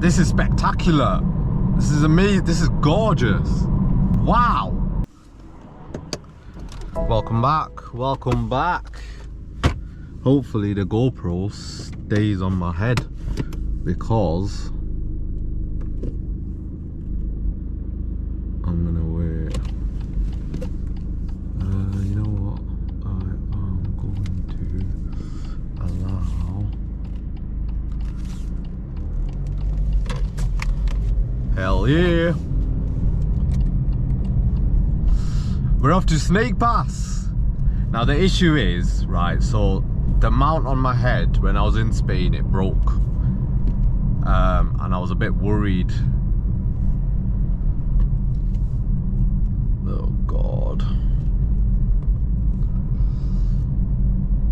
This is spectacular. This is amazing. This is gorgeous. Wow. Welcome back. Welcome back. Hopefully the GoPro stays on my head because I'm gonna wait. You know what? I am going to allow. Hell yeah! We're off to Snake Pass. Now the issue is, right, so the mount on my head when I was in Spain, it broke. And I was a bit worried. Oh God.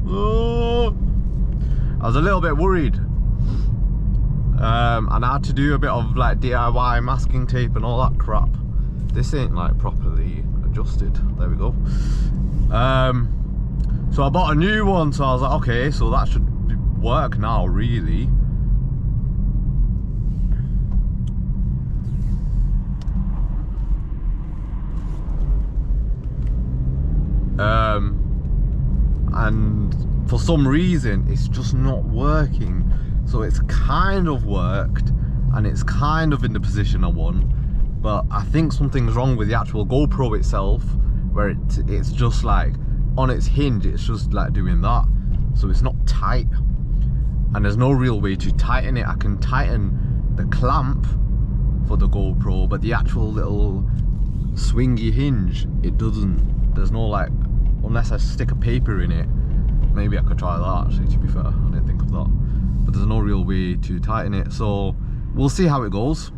Oh. I was a little bit worried. And I had to do a bit of like DIY masking tape and all that crap. This ain't like properly adjusted. There we go. So I bought a new one, so I was like, okay, so that should work now, really. And for some reason it's just not working. So it's kind of worked and it's kind of in the position I want, but I think something's wrong with the actual GoPro itself, where it's just like on its hinge, it's just like doing that, so it's not tight, and there's no real way to tighten it. I can tighten the clamp for the GoPro, but the actual little swingy hinge, it doesn't. There's no like, unless I stick a paper in it. Maybe I could try that actually, to be fair. I didn't think of that. But there's no real way to tighten it, so we'll see how it goes.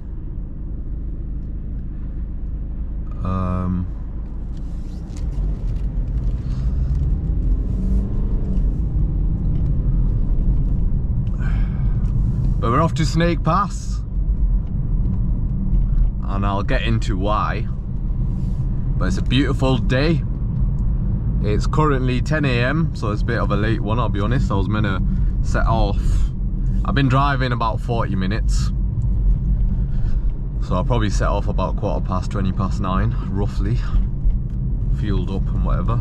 But we're off to Snake Pass, and I'll get into why. But it's a beautiful day. It's currently 10 AM, so it's a bit of a late one, I'll be honest. I was meant to set off. I've been driving about 40 minutes. So I'll probably set off about 9:15, 9, roughly. Fueled up and whatever.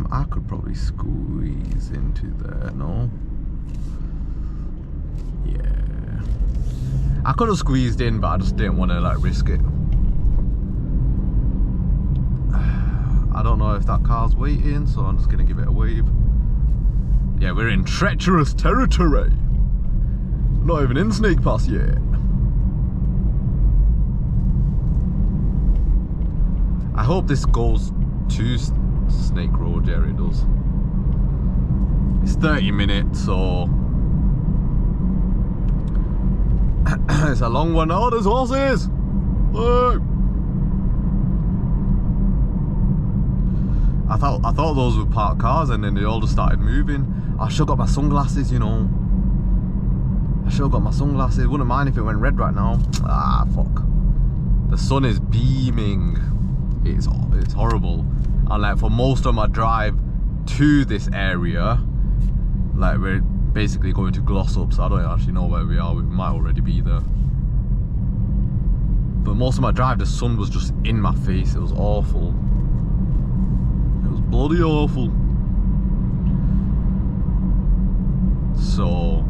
I could probably squeeze into there, no? Yeah. I could have squeezed in, but I just didn't want to like risk it. I don't know if that car's waiting, so I'm just gonna give it a wave. Yeah, we're in treacherous territory. Not even in Snake Pass yet. I hope this goes to Snake Road. Yeah, it does. It's 30 minutes, so it's a long one. Oh, there's horses! Whoa. I thought those were parked cars, and then they all just started moving. I should have got my sunglasses, you know. I should have got my sunglasses. Wouldn't mind if it went red right now. Ah, fuck. The sun is beaming. It's horrible. And like for most of my drive to this area, like we're basically going to Glossop, so I don't actually know where we are. We might already be there. But most of my drive, the sun was just in my face. It was awful. It was bloody awful. So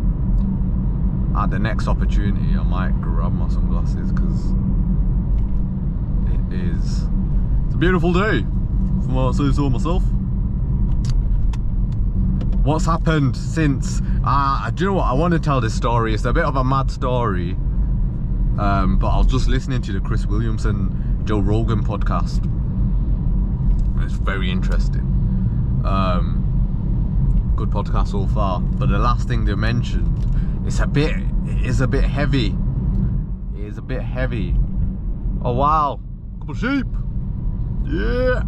at the next opportunity, I might grab my sunglasses, because it's a beautiful day, from what I say so myself. What's happened since? Do you know what? I want to tell this story. It's a bit of a mad story, but I was just listening to the Chris Williamson, Joe Rogan podcast. It's very interesting. Good podcast so far. But the last thing they mentioned, it is a bit heavy. It is a bit heavy. Oh wow, couple of sheep. Yeah.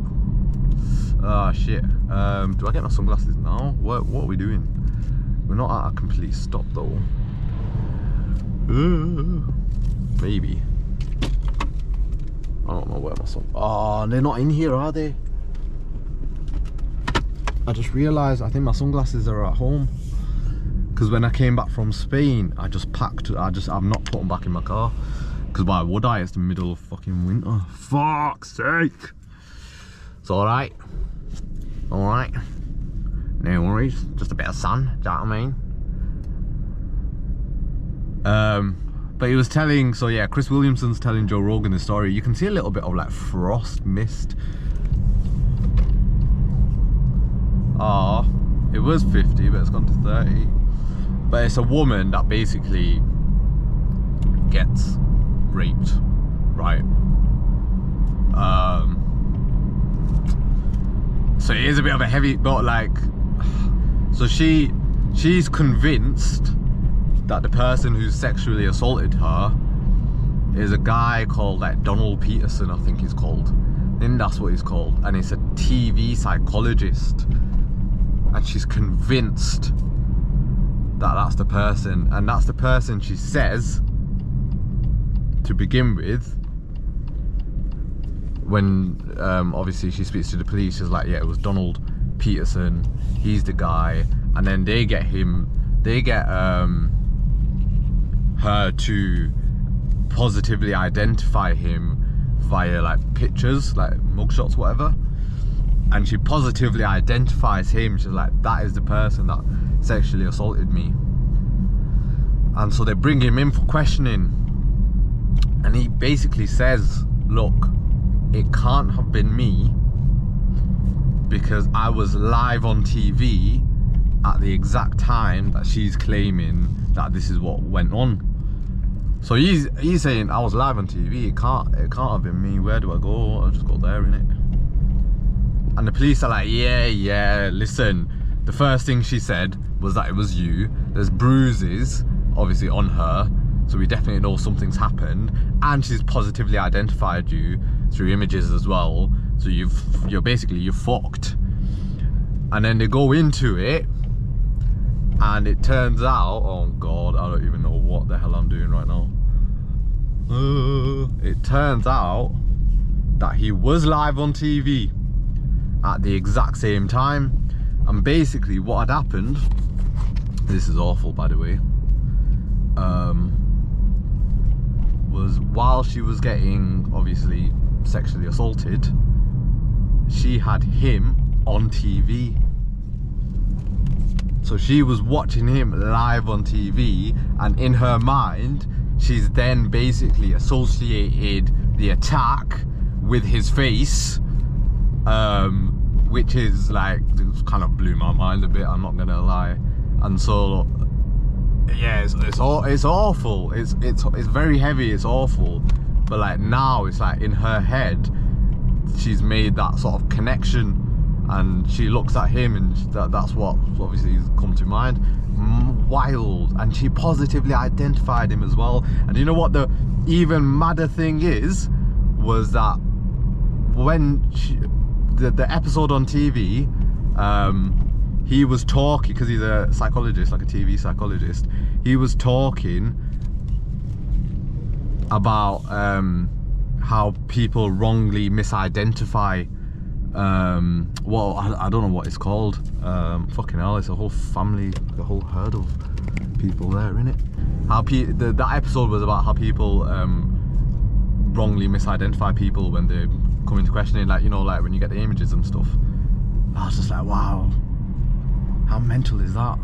Ah shit. Do I get my sunglasses now? What are we doing? We're not at a complete stop though. Maybe. I don't know where my sunglasses. Oh, they're not in here, are they? I just realised I think my sunglasses are at home. Because when I came back from Spain, I just packed, I've not put them back in my car. Because why would I? It's the middle of fucking winter. Fuck's sake. It's alright. Alright. No worries. Just a bit of sun, do you know what I mean? But he was telling, so yeah, Chris Williamson's telling Joe Rogan the story. You can see a little bit of like frost mist. Ah, it was 50, but it's gone to 30. But it's a woman that basically gets raped, right? So it is a bit of a heavy, but like, so she's convinced that the person who sexually assaulted her is a guy called like Donald Peterson, I think he's called. I think that's what he's called, and it's a TV psychologist. And she's convinced that that's the person, and that's the person she says to begin with. When obviously she speaks to the police, she's like, yeah, it was Donald Peterson, he's the guy. And then they get her to positively identify him via like pictures, like mugshots, whatever. And she positively identifies him. She's like, that is the person that sexually assaulted me. And so they bring him in for questioning, and he basically says, look, it can't have been me because I was live on TV at the exact time that she's claiming that this is what went on. So he's saying, I was live on TV, it can't have been me. Where do I go? I'll just go there, innit? And the police are like, yeah, listen, the first thing she said was that it was you. There's bruises, obviously, on her, so we definitely know something's happened. And she's positively identified you through images as well. So you're fucked. And then they go into it, and it turns out, oh God, I don't even know what the hell I'm doing right now. It turns out that he was live on TV at the exact same time, and basically what had happened, this is awful by the way, was while she was getting obviously sexually assaulted, she had him on TV. So she was watching him live on TV, and in her mind she's then basically associated the attack with his face, which is like, it kind of blew my mind a bit, I'm not gonna lie. And so yeah, it's awful, it's very heavy, it's awful. But like now it's like in her head she's made that sort of connection, and she looks at him, and that's what obviously has come to mind. Wild. And she positively identified him as well. And you know what the even madder thing is, was that when the episode on TV, he was talking, because he's a psychologist, like a TV psychologist, he was talking about how people wrongly misidentify, well, I don't know what it's called, fucking hell, it's a whole family, a whole herd of people there, innit? How that episode was about how people wrongly misidentify people when they come into questioning, like, you know, like when you get the images and stuff. I was just like, wow, how mental is that?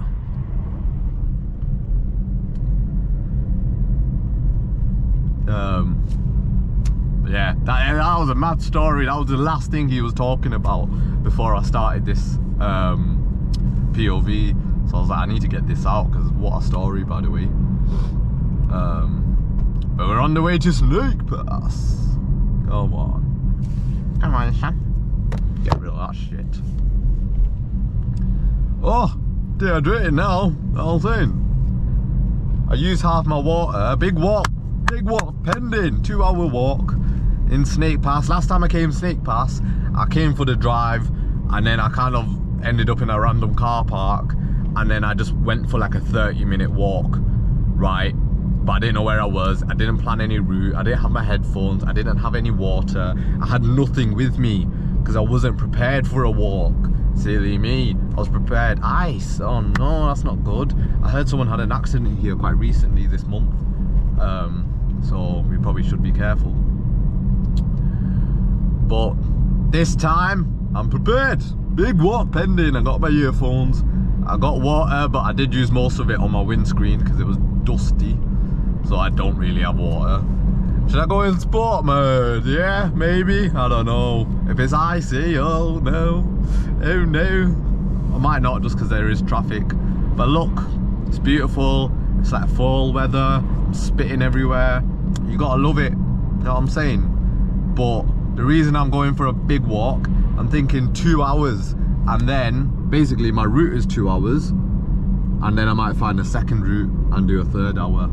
Yeah, that was a mad story. That was the last thing he was talking about before I started this POV. So I was like, I need to get this out, because what a story, by the way. But we're on the way to Scenic Pass. Come on, son. Get rid of that shit. Oh, dehydrated now. The whole thing. I used half my water. Big walk pending. 2-hour walk in Scenic Pass. Last time I came Scenic Pass, I came for the drive, and then I kind of ended up in a random car park, and then I just went for like a 30-minute walk, right? But I didn't know where I was. I didn't plan any route. I didn't have my headphones. I didn't have any water. I had nothing with me because I wasn't prepared for a walk. Silly me. I was prepared. Ice. Oh no, that's not good. I heard someone had an accident here quite recently this month. So we probably should be careful. But this time, I'm prepared. Big walk pending. I got my earphones. I got water, but I did use most of it on my windscreen because it was dusty. So I don't really have water. Should I go in sport mode? Yeah, maybe. I don't know. If it's icy, oh no. Oh no. I might not just because there is traffic. But look, it's beautiful. It's like fall weather. I'm spitting everywhere. You gotta love it. You know what I'm saying? But the reason I'm going for a big walk, I'm thinking 2 hours. And then, basically my route is 2 hours. And then I might find a second route and do a 3rd hour.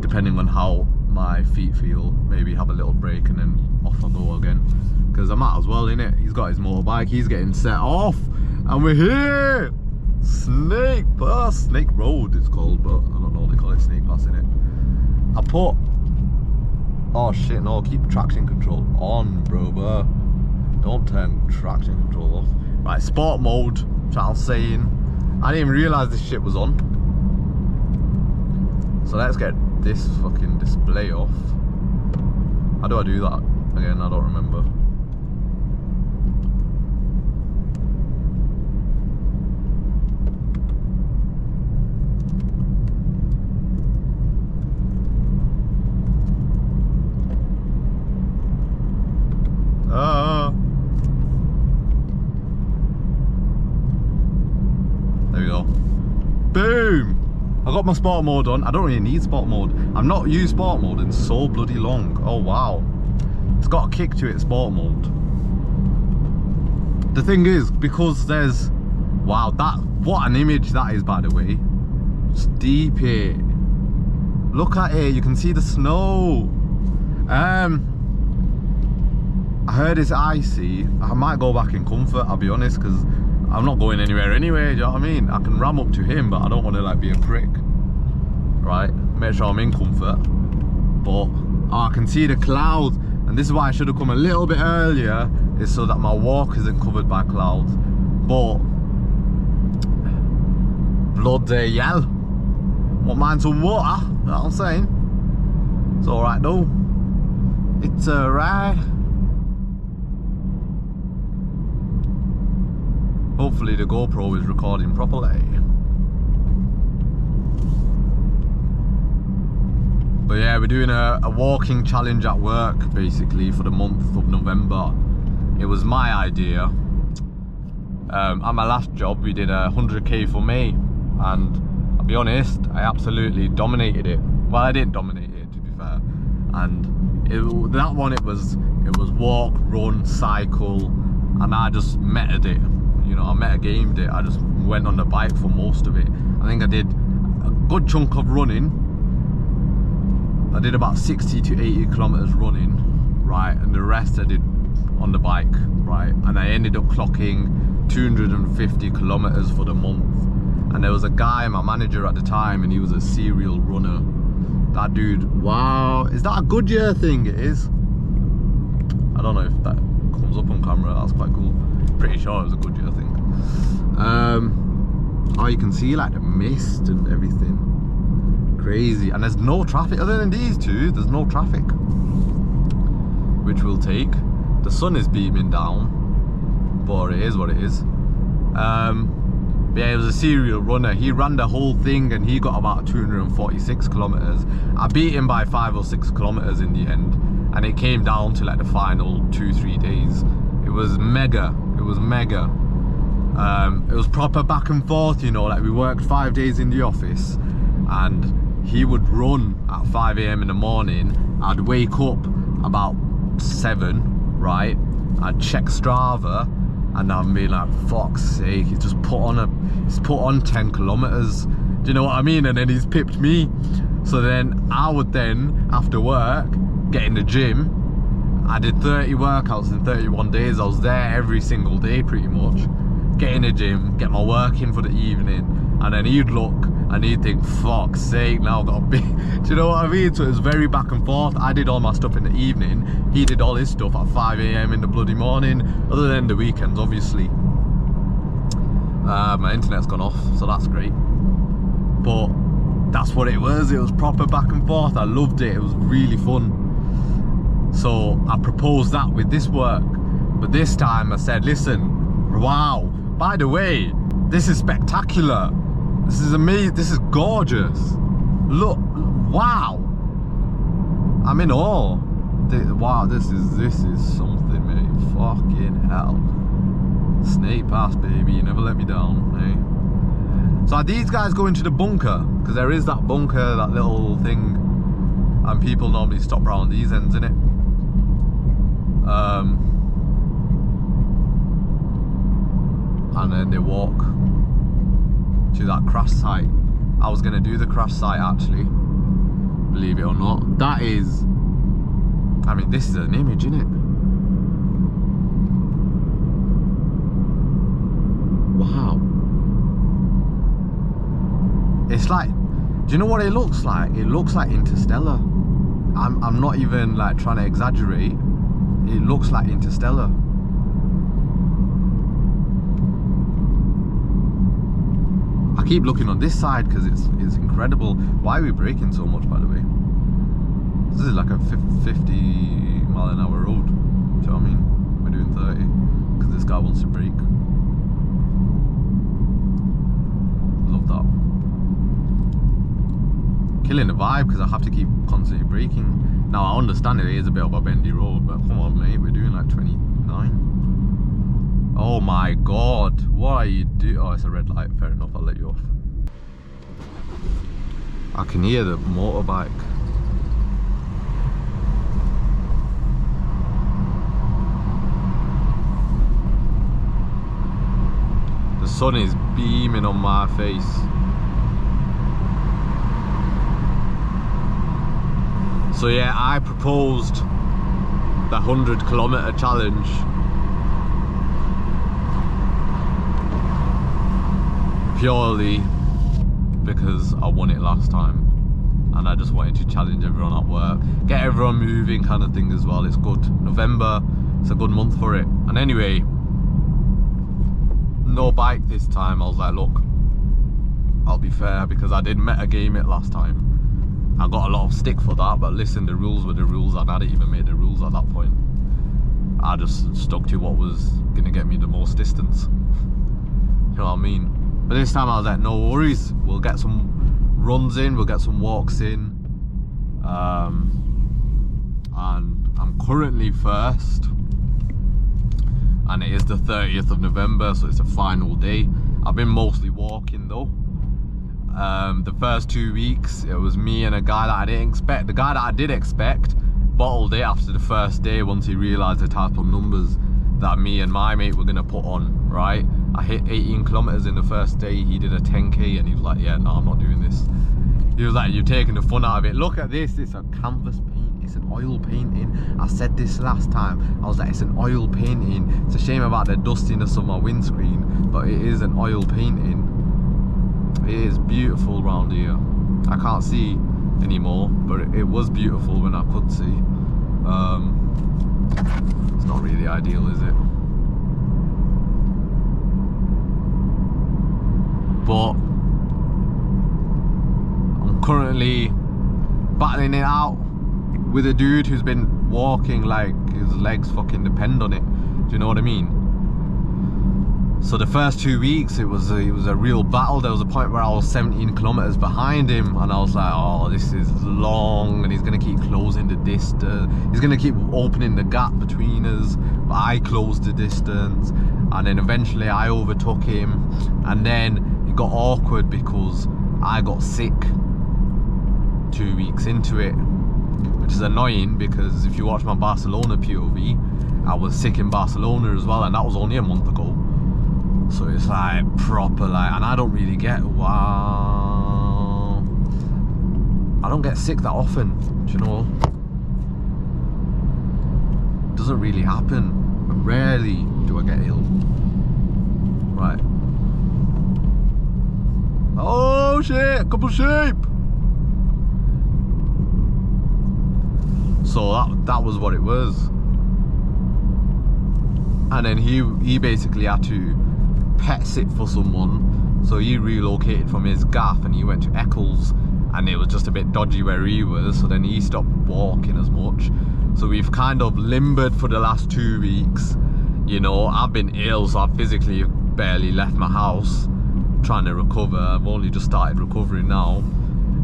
Depending on how my feet feel. Maybe have a little break and then off I go again. Because I might as well, innit? He's got his motorbike, he's getting set off. And we're here! Snake Pass, Snake Road it's called, but I don't know, they call it Snake Pass, innit? I put, oh shit, no, keep traction control on, bro. Don't turn traction control off. Right, sport mode, which I was saying. I didn't even realise this shit was on. So let's get this fucking display off. How do I do that? Again, I don't remember. There we go. Boom! I got my sport mode on. I don't really need sport mode. I've not used sport mode in so bloody long. Oh wow. It's got a kick to it, sport mode. The thing is, because there's, wow, that, what an image that is, by the way. It's deep here. Look at it, you can see the snow. I heard it's icy. I might go back in comfort, I'll be honest, because I'm not going anywhere anyway, do you know what I mean? I can ram up to him, but I don't want to like be a prick. Right, make sure I'm in comfort. But I can see the clouds, and this is why I should have come a little bit earlier, is so that my walk isn't covered by clouds. But bloody hell, won't mind some water, you know what I'm saying? It's alright though. It's alright. Hopefully the GoPro is recording properly. But yeah, we're doing a walking challenge at work basically for the month of November. It was my idea. At my last job we did 100k for May, and I'll be honest, I absolutely dominated it. Well, I didn't dominate it, to be fair. And that one, it was walk, run, cycle, and I just meted it. You know, I meta-gamed it. I just went on the bike for most of it. I think I did a good chunk of running. I did about 60 to 80 kilometers running, right, and the rest I did on the bike, right, and I ended up clocking 250 kilometers for the month. And there was a guy, my manager at the time, and he was a serial runner. That dude, wow, is that a Goodyear thing? It is. I don't know if that comes up on camera. That's quite cool. Pretty sure it was a Goodyear thing. Oh, you can see like the mist and everything. Crazy. And there's no traffic other than these two. There's no traffic, which we'll take. The sun is beaming down, but it is what it is. But yeah, he was a serial runner. He ran the whole thing and he got about 246 kilometers. I beat him by 5 or 6 kilometers in the end, and it came down to like the final 2-3 days. It was mega. It was mega. It was proper back and forth, you know, like we worked 5 days in the office, and he would run at 5 AM in the morning. I'd wake up about 7, right? I'd check Strava, and I'd be like, fuck's sake, he's just put on 10 kilometers. Do you know what I mean? And then he's pipped me. So then I would then, after work, get in the gym. I did 30 workouts in 31 days. I was there every single day pretty much. Get in the gym, get my work in for the evening, and then he'd look and he'd think, fuck's sake, now I've got a big, do you know what I mean? So it was very back and forth. I did all my stuff in the evening, he did all his stuff at 5 AM in the bloody morning, other than the weekends obviously. My internet's gone off, so that's great. But that's what it was proper back and forth. I loved it, it was really fun. So I proposed that with this work, but this time I said, listen, wow, by the way, this is spectacular, this is amazing, this is gorgeous, look, wow, I'm in awe. Wow, this is something, mate. Fucking hell. Snake pass, baby, you never let me down, eh? So are these guys going to the bunker? Because there is that bunker, that little thing, and people normally stop around these ends, innit? And then they walk to that crash site. I was gonna do the crash site actually, believe it or not. That is, I mean, this is an image, innit? Wow. It's like, do you know what it looks like? It looks like Interstellar. I'm not even like trying to exaggerate. It looks like Interstellar. I keep looking on this side because it's incredible. Why are we braking so much, by the way? This is like a 50-mile-an-hour road. Do you know what I mean? We're doing 30 because this guy wants to brake. Love that. Killing the vibe because I have to keep constantly braking. Now I understand it is a bit of a bendy road, but come on, mate, we're doing like 29. Oh my god, what are you doing? Oh, it's a red light, fair enough, I'll let you off. I can hear the motorbike. The sun is beaming on my face. So yeah, I proposed the 100-kilometer challenge. Purely because I won it last time and I just wanted to challenge everyone at work, get everyone moving kind of thing as well. It's good. November, it's a good month for it. And anyway, no bike this time. I was like, look, I'll be fair because I did meta game it last time. I got a lot of stick for that, but listen, the rules were the rules and I hadn't even made the rules at that point. I just stuck to what was gonna get me the most distance. You know what I mean? But this time I was like, no worries, we'll get some runs in, we'll get some walks in. And I'm currently first. And it is the 30th of November, so it's a final day. I've been mostly walking though. The first 2 weeks, it was me and a guy that I didn't expect. The guy that I did expect bottled it after the first day once he realised the type of numbers that me and my mate were gonna put on, right? I hit 18 kilometers in the first day. He did a 10k and he was like, yeah, no, I'm not doing this. He was like, you're taking the fun out of it. Look at this, it's a canvas paint, it's an oil painting. I said this last time, I was like, it's an oil painting. It's a shame about the dustiness of my windscreen, but it is an oil painting. It is beautiful around here. I can't see anymore, but it was beautiful when I could see. It's not really ideal, is it? But I'm currently battling it out with a dude who's been walking like his legs fucking depend on it. Do you know what I mean? So the first 2 weeks it was a real battle. There was a point where I was 17 kilometers behind him and I was like, oh, this is long and he's gonna keep closing the distance. He's gonna keep opening the gap between us, but I closed the distance and then eventually I overtook him. And then it got awkward because I got sick 2 weeks into it, which is annoying because if you watch my Barcelona POV, I was sick in Barcelona as well and that was only a month ago. So it's like proper like, and I don't really get, wow, I don't get sick that often, do you know? It doesn't really happen. Rarely do I get ill. Right. Oh shit, couple sheep. So that was what it was. And then he basically had to pet sit for someone, so he relocated from his gaff and he went to Eccles, and it was just a bit dodgy where he was, so then he stopped walking as much. So we've kind of limbered for the last 2 weeks. You know, I've been ill, so I've physically barely left my house trying to recover. I've only just started recovering now,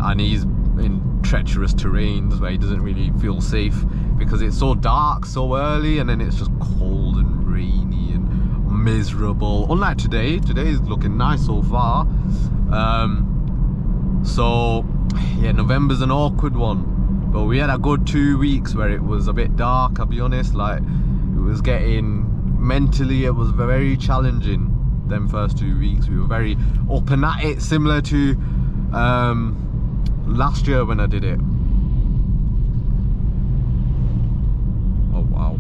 and he's in treacherous terrains where he doesn't really feel safe because it's so dark so early, and then it's just cold and rainy and miserable. Unlike today is looking nice so far. So yeah, November's an awkward one, but we had a good 2 weeks where it was a bit dark, I'll be honest. Like, it was getting, mentally it was very challenging. Them first 2 weeks we were very up and at it, similar to last year when I did it. Oh wow,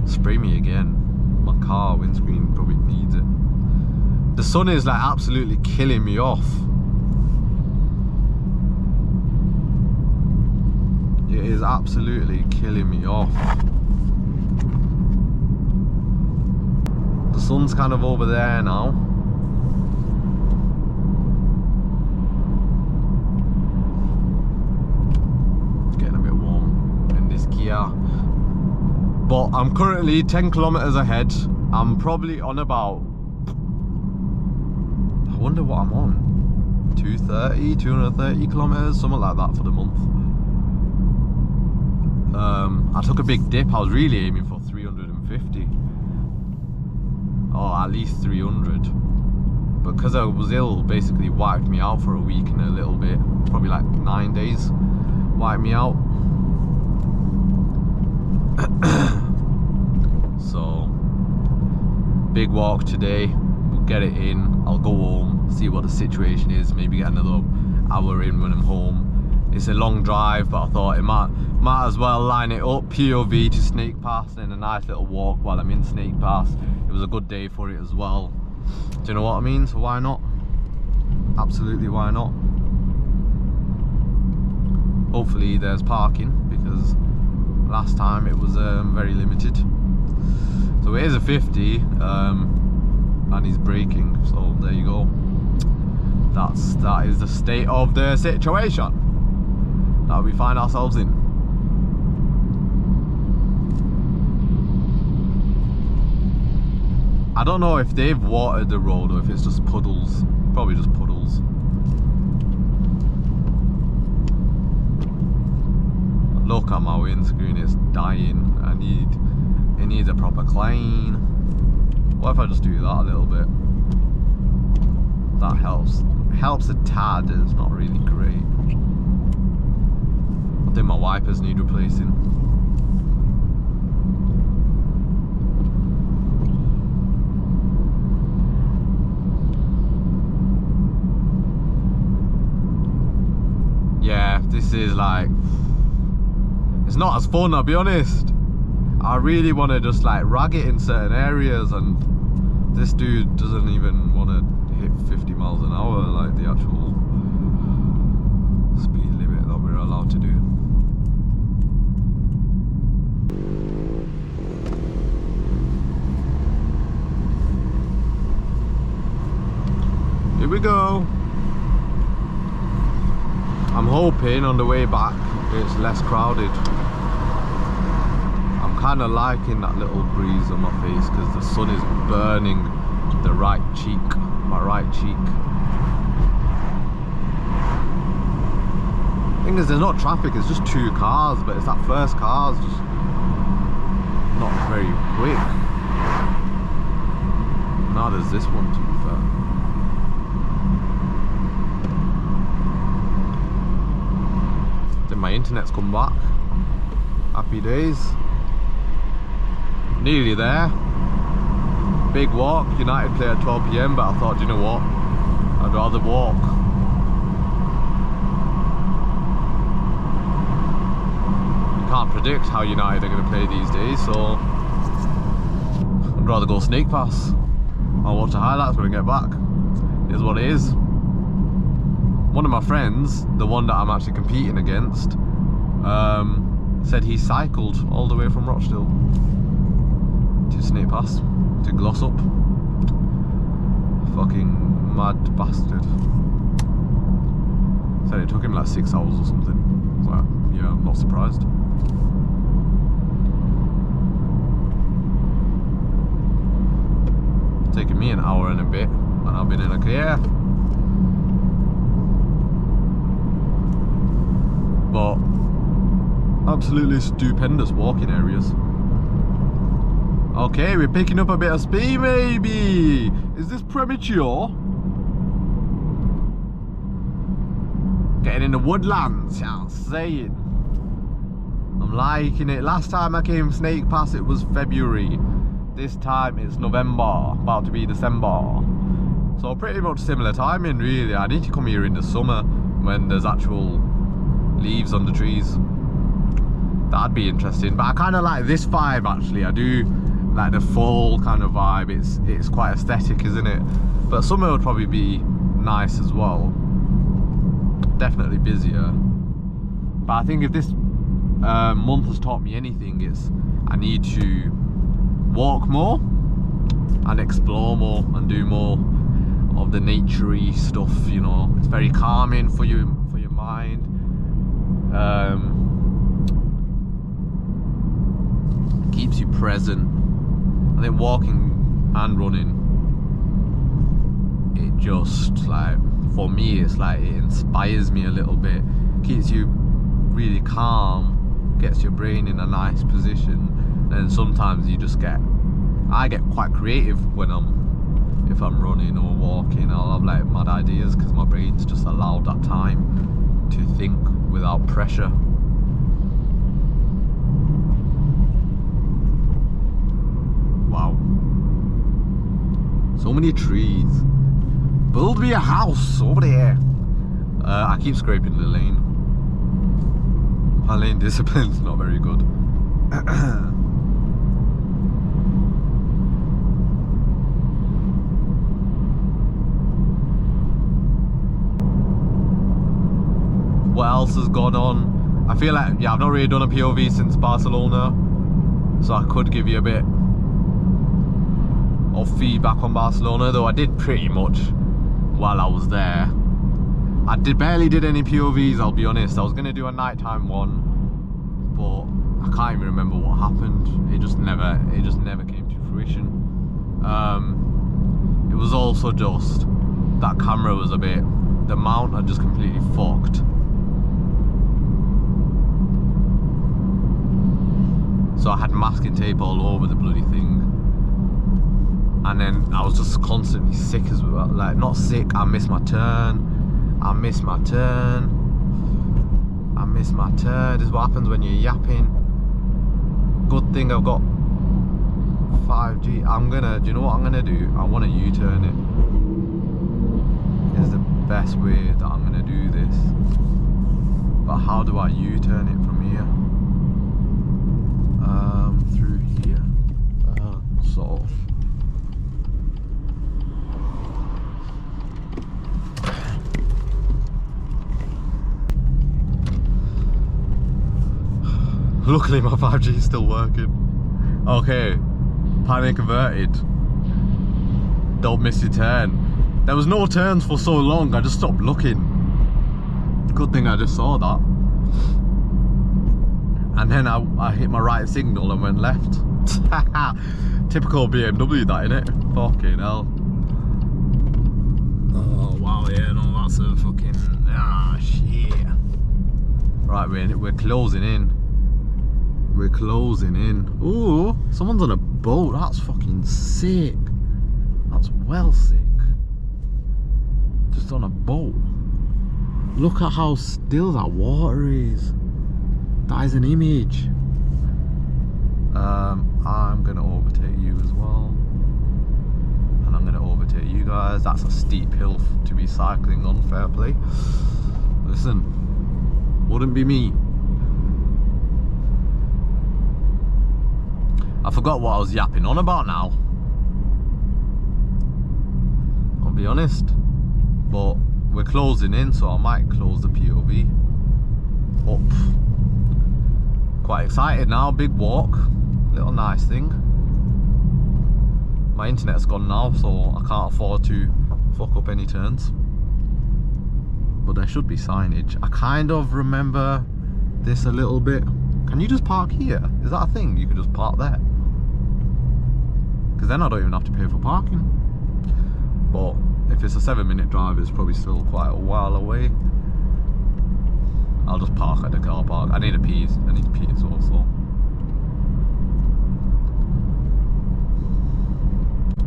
spray me again. My car windscreen probably needs it. The sun is like absolutely killing me off. It is absolutely killing me off. The sun's kind of over there now. It's getting a bit warm in this gear. But I'm currently 10 kilometers ahead. I'm probably on about, I wonder what I'm on. 230 kilometers, something like that for the month. I took a big dip. I was really aiming for 350. Or at least 300. But because I was ill, basically wiped me out for a week and a little bit. Probably like 9 days. Wiped me out. So, big walk today. We'll get it in. I'll go home, see what the situation is. Maybe get another hour in when I'm home. It's a long drive, but I thought it might as well line it up. POV to Snake Pass and a nice little walk while I'm in Snake Pass. It was a good day for it as well. Do you know what I mean? So why not? Absolutely, why not? Hopefully there's parking, because last time it was very limited. So it is a 50, and he's braking. So there you go. That is the state of the situation that we find ourselves in. I don't know if they've watered the road or if it's just puddles. Probably just puddles. Look at my windscreen, it's dying. It needs a proper clean. What if I just do that a little bit? That helps. It helps a tad, it's not really great. I think my wipers need replacing. Yeah, this is like, it's not as fun, I'll be honest. I really want to just like rag it in certain areas, and this dude doesn't even want to hit 50 miles an hour like the actual speed limit that we're allowed to do. Here we go. I'm hoping on the way back it's less crowded. I'm kind of liking that little breeze on my face because the sun is burning the right cheek, my right cheek. Thing is, there's not traffic, it's just 2 cars, but it's that first car's just not very quick. Neither is this one, to be fair. My internet's come back. Happy days. Nearly there. Big walk. United play at 12 PM, but I thought, you know what? I'd rather walk. You can't predict how United are going to play these days, so I'd rather go Snake Pass. I'll watch the highlights when I get back. It is what it is. One of my friends, the one that I'm actually competing against, said he cycled all the way from Rochdale to Snake Pass to Glossop. Fucking mad bastard. Said it took him like 6 hours or something. So yeah, I'm not surprised. It's taken me an hour and a bit, and I've been in a clear. But absolutely stupendous walking areas. Okay, we're picking up a bit of speed maybe. Is this premature? Getting in the woodlands, I'm saying. I'm liking it. Last time I came Snake Pass it was February. This time it's November, about to be December. So pretty much similar timing really. I need to come here in the summer when there's actual leaves on the trees. That'd be interesting. But I kind of like this vibe actually. I do like the fall kind of vibe. It's quite aesthetic, isn't it? But summer would probably be nice as well. Definitely busier. But I think if this month has taught me anything, it's I need to walk more and explore more and do more of the naturey stuff, you know. It's very calming for your mind. Keeps you present. I think walking and running, it just like, for me it's like it inspires me a little bit, keeps you really calm, gets your brain in a nice position. And sometimes you just I get quite creative if I'm running or walking. I'll have like mad ideas because my brain's just allowed that time to think without pressure. Wow, so many trees. Build me a house over there. I keep scraping the lane. My lane discipline's not very good. What else has gone on? I feel like, yeah, I've not really done a POV since Barcelona, so I could give you a bit of feedback on Barcelona, though I did pretty much while I was there. I barely did any POVs, I'll be honest. I was gonna do a nighttime one, but I can't even remember what happened. It just never came to fruition. It was also just that camera was the mount had just completely fucked. So I had masking tape all over the bloody thing. And then I was just constantly sick as well. Like, not sick, I missed my turn. This is what happens when you're yapping. Good thing I've got 5G. Do you know what I'm gonna do? I wanna U-turn it. It's the best way that I'm gonna do this. But how do I U-turn it from here? Through here. Sort of. Luckily my 5G is still working. Okay, panic averted. Don't miss your turn. There was no turns for so long, I just stopped looking. Good thing I just saw that. And then I hit my right signal and went left. Typical BMW that, innit? Fucking hell. Oh wow, yeah, no, that's a fucking, shit. Right, we're closing in. We're closing in. Ooh, someone's on a boat. That's fucking sick. That's well sick. Just on a boat. Look at how still that water is. That is an image. I'm gonna overtake you as well. And I'm gonna overtake you guys. That's a steep hill to be cycling on, fair play. Listen, wouldn't be me. I forgot what I was yapping on about now. I'll be honest. But we're closing in, so I might close the POV up. Quite excited now, big walk. Little nice thing. My internet's gone now, so I can't afford to fuck up any turns. But there should be signage. I kind of remember this a little bit. Can you just park here? Is that a thing? You can just park there? Because then I don't even have to pay for parking. But if it's a 7-minute drive, it's probably still quite a while away. I'll just park at the car park. I need a pee. I need peas also.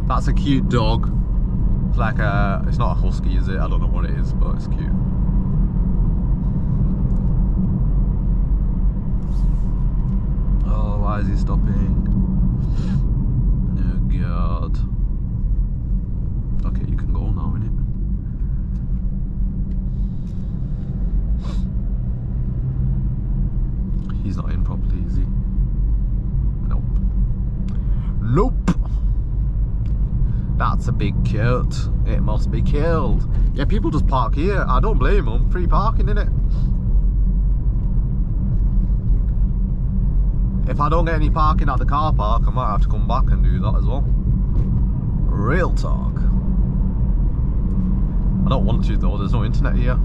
That's a cute dog. It's like a, it's not a husky, is it? I don't know what it is, but it's cute. Oh, why is he stopping? Oh God. Okay, you can go now, innit? He's not in properly, is he? Nope. Nope! That's a big coat. It must be killed. Yeah, people just park here. I don't blame them. Free parking, innit? If I don't get any parking at the car park, I might have to come back and do that as well. Real talk. I don't want to though, there's no internet here.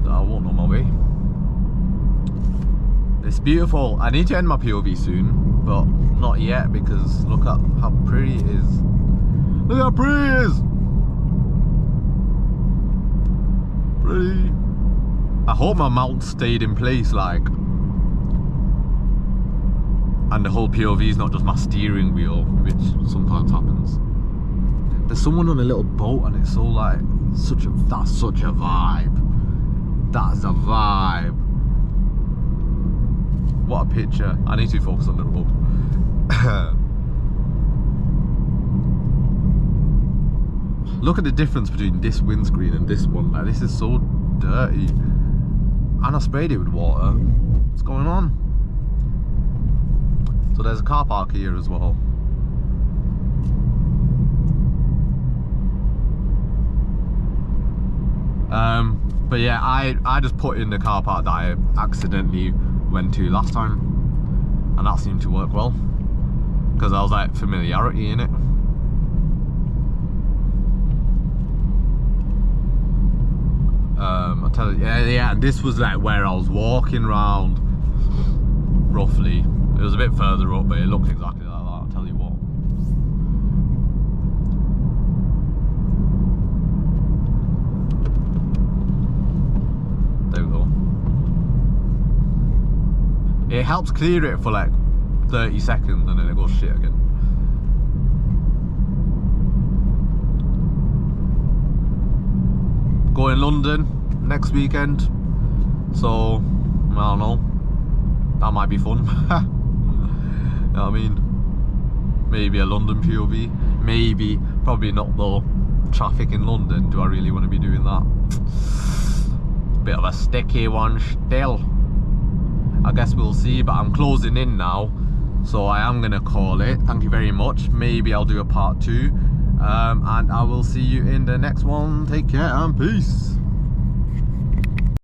I won't know my way. It's beautiful. I need to end my POV soon, but not yet because look at how pretty it is. Look how pretty it is! Pretty. I hope my mount stayed in place, like. And the whole POV is not just my steering wheel, which sometimes happens. There's someone on a little boat and it's so like, that's such a vibe. That's a vibe. What a picture. I need to focus on the road. Look at the difference between this windscreen and this one. Like, this is so dirty. And I sprayed it with water. What's going on? So there's a car park here as well. But yeah, I just put in the car park that I accidentally went to last time, and that seemed to work well because I was like familiarity in it. I tell you, yeah, and this was like where I was walking around roughly. It was a bit further up, but it looked exactly like that, I'll tell you what. There we go. It helps clear it for like 30 seconds and then it goes shit again. Going London next weekend, so I don't know, that might be fun. You know what I mean? Maybe a London POV, maybe, probably not though. Traffic in London, do I really want to be doing that? Bit of a sticky one still. I guess we'll see, but I'm closing in now, so I am gonna call it. Thank you very much. Maybe I'll do a part 2, and I will see you in the next one. Take care and peace.